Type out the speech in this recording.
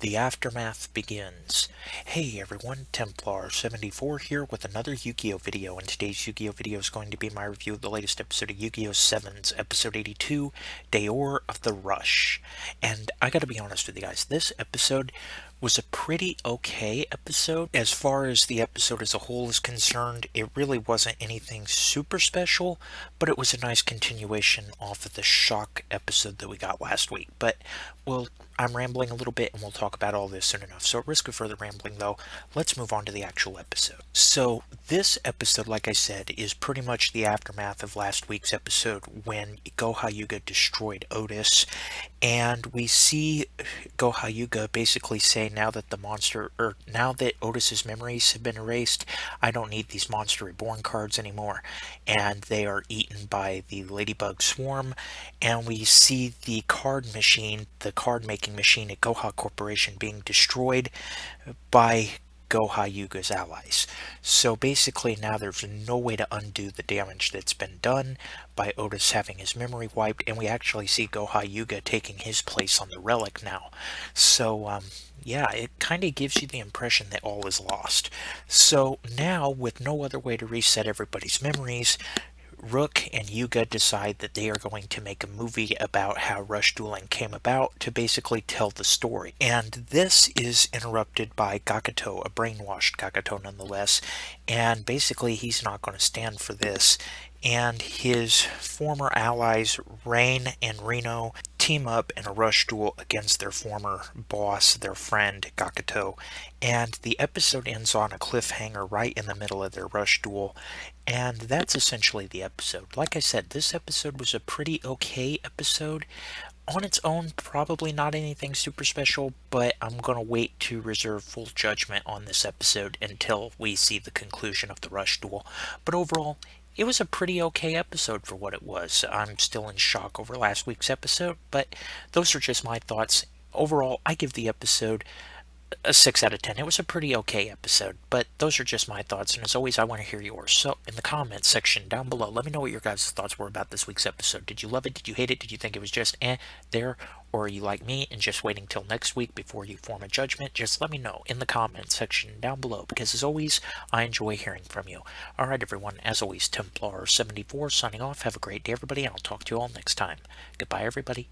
The aftermath begins. Hey everyone, Templar74 here with another Yu-Gi-Oh video, and today's Yu-Gi-Oh video is going to be my review of the latest episode of Yu-Gi-Oh! 7's, episode 82, Dayor of the Rush. And I gotta be honest with you guys, this episode was a pretty okay episode. As far as the episode as a whole is concerned, it really wasn't anything super special, but it was a nice continuation off of the shock episode that we got last week. But, well, I'm rambling a little bit and we'll talk about all this soon enough. So at risk of further rambling though, let's move on to the actual episode. So this episode, like I said, is pretty much the aftermath of last week's episode when Go Hyuga destroyed Otis, and we see Go Hyuga basically say now that now that Otis's memories have been erased, I don't need these Monster Reborn cards anymore, and they are eaten by the Ladybug Swarm, and we see the card machine, the card making machine at Goha Corporation being destroyed by Go Hyuga's allies. So basically now there's no way to undo the damage that's been done by Otis having his memory wiped, and we actually see Go Hyuga taking his place on the relic now. So yeah, it kind of gives you the impression that all is lost. So now, with no other way to reset everybody's memories, Rook and Yuga decide that they are going to make a movie about how rush dueling came about to basically tell the story. And this is interrupted by Gakuto, a brainwashed Gakuto nonetheless, and basically he's not going to stand for this. And his former allies, Rain and Reno, team up in a rush duel against their former boss, their friend, Gakuto. And the episode ends on a cliffhanger right in the middle of their rush duel. And that's essentially the episode. Like I said, this episode was a pretty okay episode. On its own, probably not anything super special, but I'm going to wait to reserve full judgment on this episode until we see the conclusion of the rush duel. But overall, it was a pretty okay episode for what it was. I'm still in shock over last week's episode, but those are just my thoughts. Overall, I give the episode a 6 out of 10. It was a pretty okay episode, but those are just my thoughts, and as always, I want to hear yours. So, in the comments section down below, let me know what your guys' thoughts were about this week's episode. Did you love it? Did you hate it? Did you think it was just there? Or are you like me and just waiting till next week before you form a judgment? Just let me know in the comments section down below, because as always, I enjoy hearing from you. Alright everyone, as always, Templar74 signing off. Have a great day everybody, and I'll talk to you all next time. Goodbye everybody.